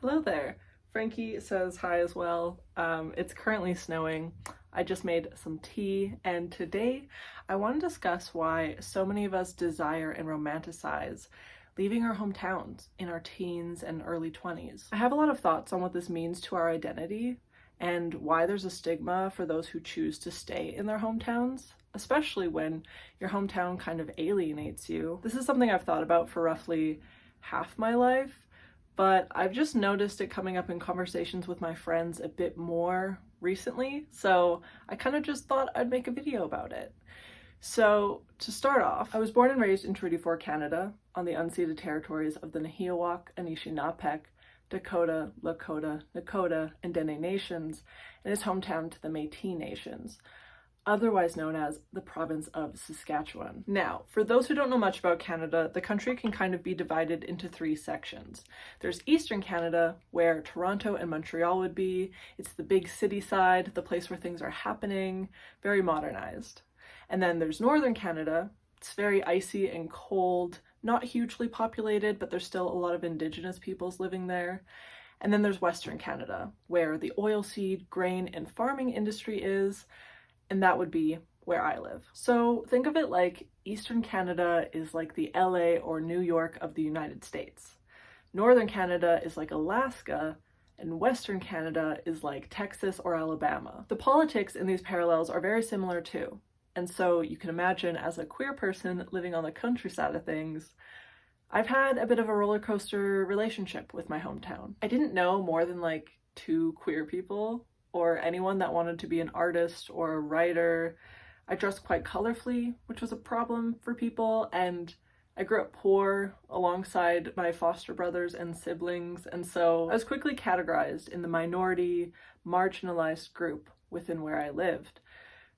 Hello there. Frankie says hi as well. It's currently snowing. I just made some tea, and today I want to discuss why so many of us desire and romanticize leaving our hometowns in our teens and early 20s. I have a lot of thoughts on what this means to our identity and why there's a stigma for those who choose to stay in their hometowns, especially when your hometown kind of alienates you. This is something I've thought about for roughly half my life, but I've just noticed it coming up in conversations with my friends a bit more recently, so I kind of just thought I'd make a video about it. So, to start off, I was born and raised in Treaty 4, Canada, on the unceded territories of the Nahiawak, Anishinaabe, Dakota, Lakota, Nakota, and Dene nations, and its hometown to the Métis nations, otherwise known as the province of Saskatchewan. Now, for those who don't know much about Canada, the country can kind of be divided into three sections. There's Eastern Canada, where Toronto and Montreal would be. It's the big city side, the place where things are happening, very modernized. And then there's Northern Canada. It's very icy and cold, not hugely populated, but there's still a lot of indigenous peoples living there. And then there's Western Canada, where the oilseed, grain, and farming industry is, and that would be where I live. So think of it like Eastern Canada is like the LA or New York of the United States. Northern Canada is like Alaska, and Western Canada is like Texas or Alabama. The politics in these parallels are very similar too. And so you can imagine, as a queer person living on the countryside of things, I've had a bit of a roller coaster relationship with my hometown. I didn't know more than like two queer people or anyone that wanted to be an artist or a writer. I dressed quite colorfully, which was a problem for people, and I grew up poor alongside my foster brothers and siblings, and so I was quickly categorized in the minority, marginalized group within where I lived.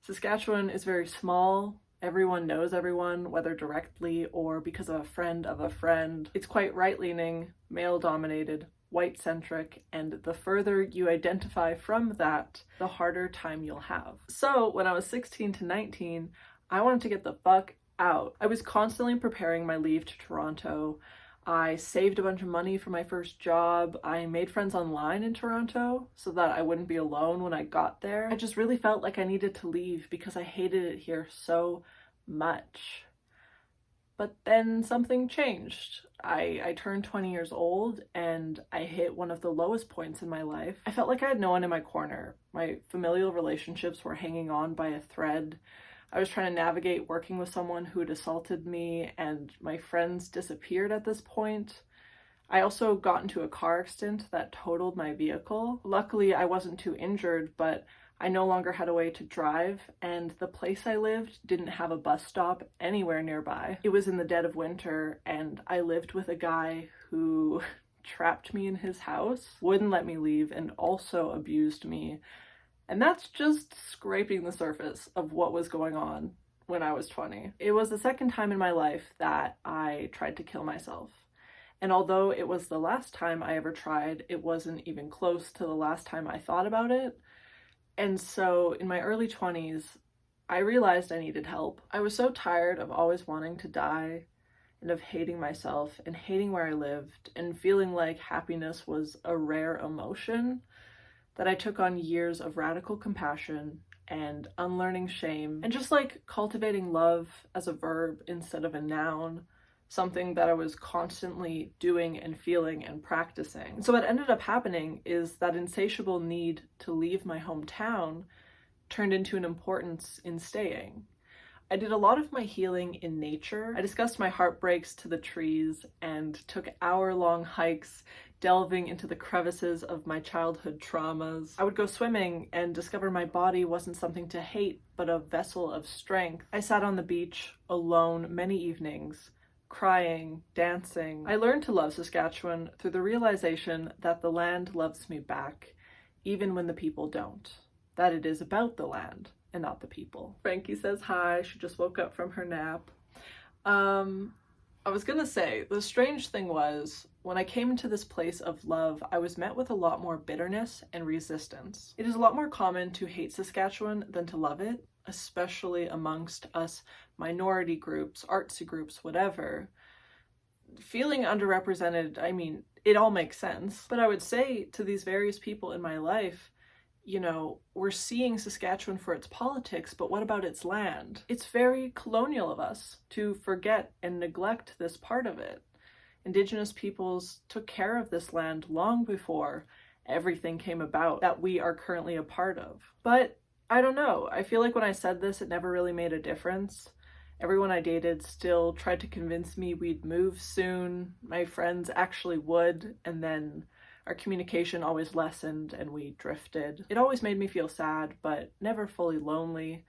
Saskatchewan is very small. Everyone knows everyone, whether directly or because of a friend of a friend. It's quite right-leaning, male-dominated, white-centric, and the further you identify from that, the harder time you'll have. So when I was 16 to 19, I wanted to get the fuck out. I was constantly preparing my leave to Toronto. I saved a bunch of money for my first job. I made friends online in Toronto so that I wouldn't be alone when I got there. I just really felt like I needed to leave because I hated it here so much. But then something changed. I turned 20 years old and I hit one of the lowest points in my life. I felt like I had no one in my corner. My familial relationships were hanging on by a thread. I was trying to navigate working with someone who had assaulted me, and my friends disappeared at this point. I also got into a car accident that totaled my vehicle. Luckily, I wasn't too injured, but I no longer had a way to drive, and the place I lived didn't have a bus stop anywhere nearby. It was in the dead of winter, and I lived with a guy who trapped me in his house, wouldn't let me leave, and also abused me. And that's just scraping the surface of what was going on when I was 20. It was the second time in my life that I tried to kill myself. And although it was the last time I ever tried, it wasn't even close to the last time I thought about it. And so in my early 20s, I realized I needed help. I was so tired of always wanting to die and of hating myself and hating where I lived and feeling like happiness was a rare emotion, that I took on years of radical compassion and unlearning shame and just like cultivating love as a verb instead of a noun, something that I was constantly doing and feeling and practicing. So what ended up happening is that insatiable need to leave my hometown turned into an importance in staying. I did a lot of my healing in nature. I discussed my heartbreaks to the trees and took hour-long hikes delving into the crevices of my childhood traumas. I would go swimming and discover my body wasn't something to hate, but a vessel of strength. I sat on the beach alone many evenings, crying, dancing. I learned to love Saskatchewan through the realization that the land loves me back, even when the people don't. That it is about the land and not the people. Frankie says hi. She just woke up from her nap. I was gonna say, the strange thing was, when I came into this place of love, I was met with a lot more bitterness and resistance. It is a lot more common to hate Saskatchewan than to love it, especially amongst us minority groups, artsy groups, whatever. Feeling underrepresented, I mean, it all makes sense. But I would say to these various people in my life, we're seeing Saskatchewan for its politics, but what about its land? It's very colonial of us to forget and neglect this part of it. Indigenous peoples took care of this land long before everything came about that we are currently a part of. But I don't know, I feel like when I said this, it never really made a difference. Everyone I dated still tried to convince me we'd move soon. My friends actually would, and then our communication always lessened and we drifted. It always made me feel sad, but never fully lonely.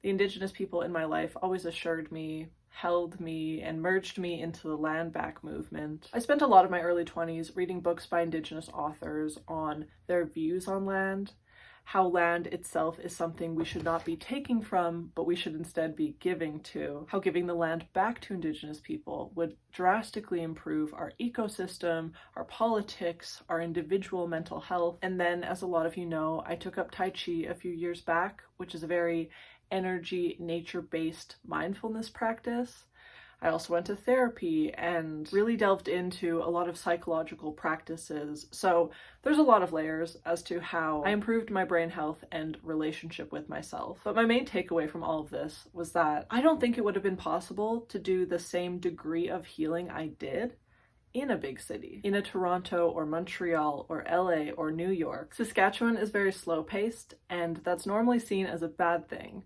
The Indigenous people in my life always assured me, held me, and merged me into the landback movement. I spent a lot of my early 20s reading books by Indigenous authors on their views on land, how land itself is something we should not be taking from, but we should instead be giving to, how giving the land back to Indigenous people would drastically improve our ecosystem, our politics, our individual mental health. And then, as a lot of you know, I took up Tai Chi a few years back, which is a very energy, nature-based mindfulness practice. I also went to therapy and really delved into a lot of psychological practices. So there's a lot of layers as to how I improved my brain health and relationship with myself. But my main takeaway from all of this was that I don't think it would have been possible to do the same degree of healing I did in a big city, in a Toronto or Montreal or LA or New York. Saskatchewan is very slow-paced, and that's normally seen as a bad thing.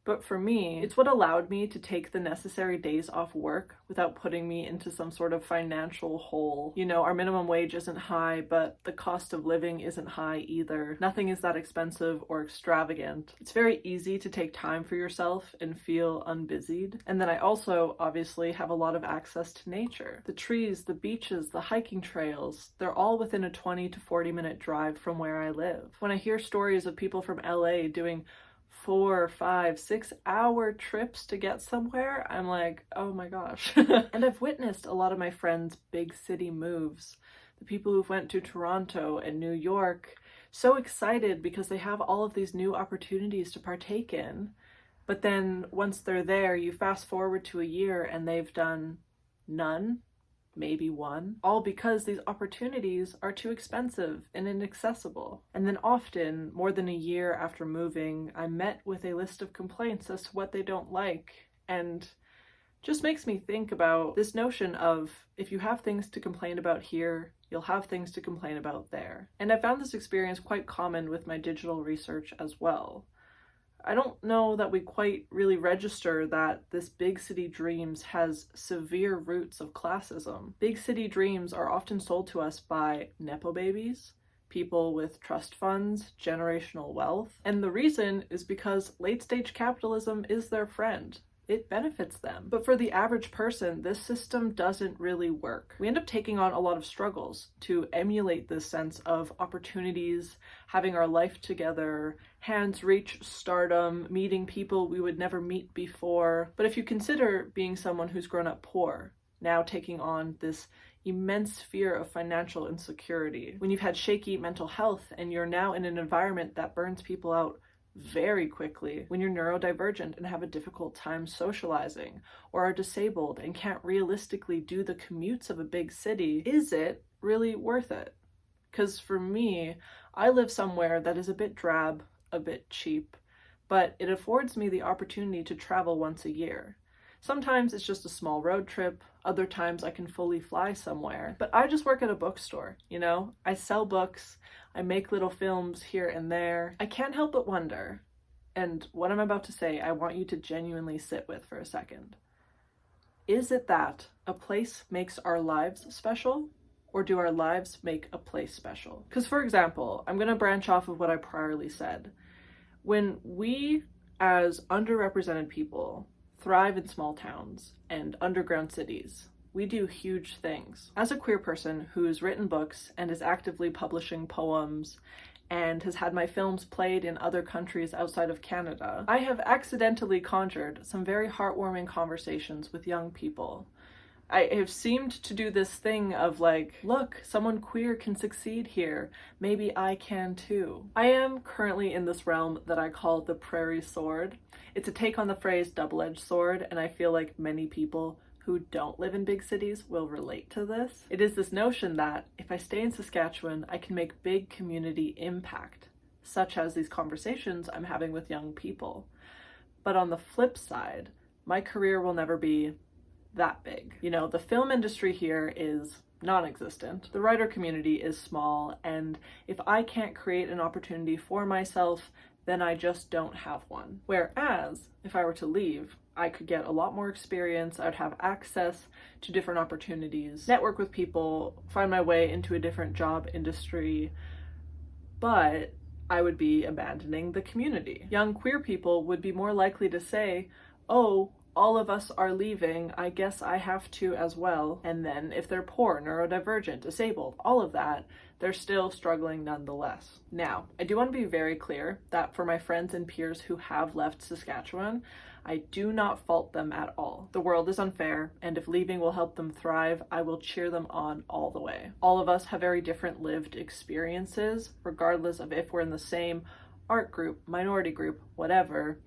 But for me, it's what allowed me to take the necessary days off work without putting me into some sort of financial hole. Our minimum wage isn't high, but the cost of living isn't high either. Nothing is that expensive or extravagant. It's very easy to take time for yourself and feel unbusied. And then I also obviously have a lot of access to nature. The trees, the beaches, the hiking trails, they're all within a 20 to 40 minute drive from where I live. When I hear stories of people from LA doing 4, 5, 6 hour trips to get somewhere, I'm like, oh my gosh. And I've witnessed a lot of my friends' big city moves. The people who've went to Toronto and New York, so excited because they have all of these new opportunities to partake in. But then once they're there, you fast forward to a year and they've done none, maybe one, all because these opportunities are too expensive and inaccessible. And then often, more than a year after moving, I'm met with a list of complaints as to what they don't like, and just makes me think about this notion of if you have things to complain about here, you'll have things to complain about there. And I found this experience quite common with my digital research as well. I don't know that we quite really register that this big city dreams has severe roots of classism. Big city dreams are often sold to us by nepo babies, people with trust funds, generational wealth, and the reason is because late-stage capitalism is their friend. It benefits them. But for the average person, this system doesn't really work. We end up taking on a lot of struggles to emulate this sense of opportunities, having our life together, hands reach stardom, meeting people we would never meet before. But if you consider being someone who's grown up poor, now taking on this immense fear of financial insecurity, when you've had shaky mental health and you're now in an environment that burns people out very quickly, when you're neurodivergent and have a difficult time socializing, or are disabled and can't realistically do the commutes of a big city, is it really worth it? Because for me, I live somewhere that is a bit drab, a bit cheap, but it affords me the opportunity to travel once a year. Sometimes it's just a small road trip, other times I can fully fly somewhere. But I just work at a bookstore, I sell books, I make little films here and there. I can't help but wonder, and what I'm about to say, I want you to genuinely sit with for a second. Is it that a place makes our lives special, or do our lives make a place special? Because, for example, I'm going to branch off of what I priorly said. When we, as underrepresented people, thrive in small towns and underground cities, we do huge things. As a queer person who's written books and is actively publishing poems and has had my films played in other countries outside of Canada, I have accidentally conjured some very heartwarming conversations with young people. I have seemed to do this thing of like, look, someone queer can succeed here. Maybe I can too. I am currently in this realm that I call the prairie sword. It's a take on the phrase double-edged sword, and I feel like many people who don't live in big cities will relate to this. It is this notion that if I stay in Saskatchewan, I can make big community impact, such as these conversations I'm having with young people. But on the flip side, my career will never be that big. You know, the film industry here is non-existent. The writer community is small, and if I can't create an opportunity for myself, then I just don't have one. Whereas, if I were to leave, I could get a lot more experience, I'd have access to different opportunities, network with people, find my way into a different job industry, but I would be abandoning the community. Young queer people would be more likely to say, oh, all of us are leaving, I guess I have to as well. And then if they're poor, neurodivergent, disabled, all of that, they're still struggling nonetheless. Now, I do want to be very clear that for my friends and peers who have left Saskatchewan, I do not fault them at all. The world is unfair, and if leaving will help them thrive, I will cheer them on all the way. All of us have very different lived experiences, regardless of if we're in the same art group, minority group, whatever.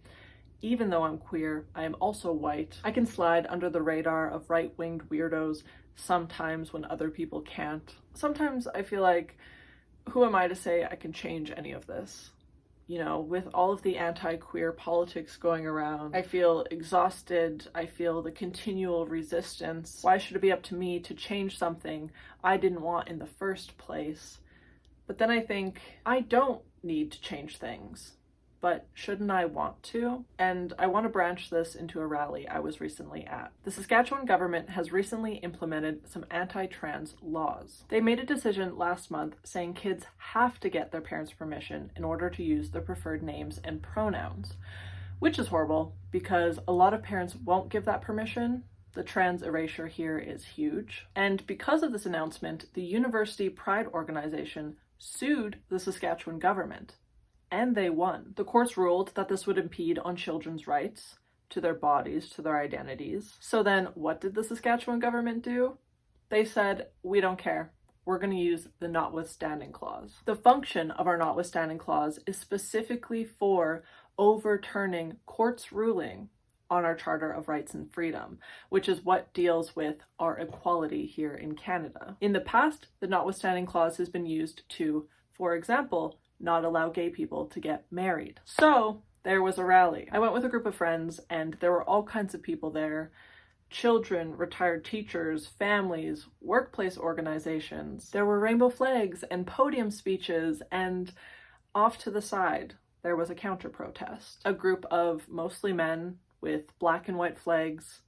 Even though I'm queer, I am also white. I can slide under the radar of right-winged weirdos sometimes when other people can't. Sometimes I feel like, who am I to say I can change any of this? You know, with all of the anti-queer politics going around, I feel exhausted. I feel the continual resistance. Why should it be up to me to change something I didn't want in the first place? But then I think, I don't need to change things. But shouldn't I want to? And I want to branch this into a rally I was recently at. The Saskatchewan government has recently implemented some anti-trans laws. They made a decision last month saying kids have to get their parents' permission in order to use their preferred names and pronouns, which is horrible because a lot of parents won't give that permission. The trans erasure here is huge. And because of this announcement, the University Pride organization sued the Saskatchewan government. And they won. The courts ruled that this would impede on children's rights to their bodies, to their identities. So then what did the Saskatchewan government do? They said, we don't care. We're going to use the notwithstanding clause. The function of our notwithstanding clause is specifically for overturning courts' ruling on our Charter of Rights and Freedom, which is what deals with our equality here in Canada. In the past, the notwithstanding clause has been used to, for example, not allow gay people to get married. So there was a rally. I went with a group of friends and there were all kinds of people there. Children, retired teachers, families, workplace organizations. There were rainbow flags and podium speeches, and off to the side, there was a counter protest. A group of mostly men with black and white flags,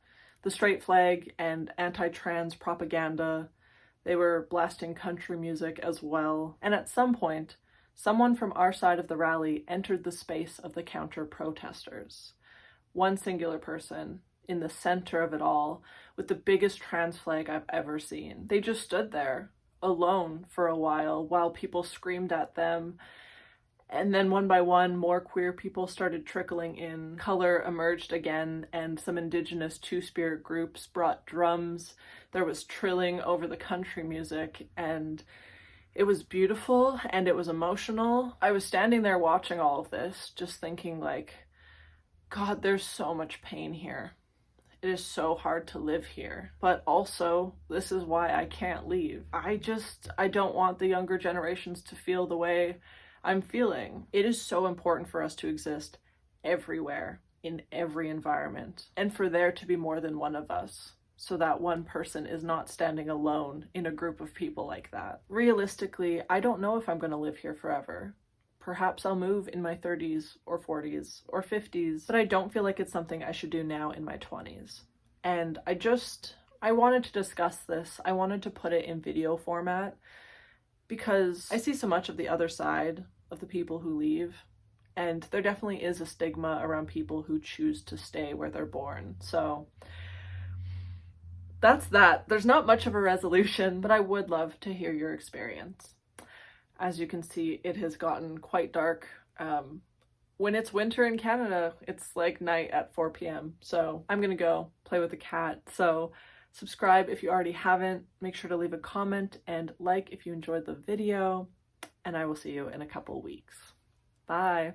the straight flag and anti-trans propaganda. They were blasting country music as well. And at some point, someone from our side of the rally entered the space of the counter-protesters. One singular person in the center of it all with the biggest trans flag I've ever seen. They just stood there alone for a while people screamed at them. And then one by one, more queer people started trickling in. Color emerged again, and some indigenous two-spirit groups brought drums. There was trilling over the country music, and it was beautiful and it was emotional. I was standing there watching all of this, just thinking like, God, there's so much pain here. It is so hard to live here. But also, this is why I can't leave. I don't want the younger generations to feel the way I'm feeling. It is so important for us to exist everywhere, in every environment, and for there to be more than one of us, so that one person is not standing alone in a group of people like that. Realistically, I don't know if I'm going to live here forever. Perhaps I'll move in my 30s or 40s or 50s, but I don't feel like it's something I should do now in my 20s. And I wanted to discuss this. I wanted to put it in video format because I see so much of the other side of the people who leave, and there definitely is a stigma around people who choose to stay where they're born. So that's that. There's not much of a resolution, but I would love to hear your experience. As you can see, it has gotten quite dark. When it's winter in Canada, it's like night at 4 p.m. So I'm gonna go play with the cat. So subscribe if you already haven't. Make sure to leave a comment and like if you enjoyed the video. And I will see you in a couple weeks. Bye.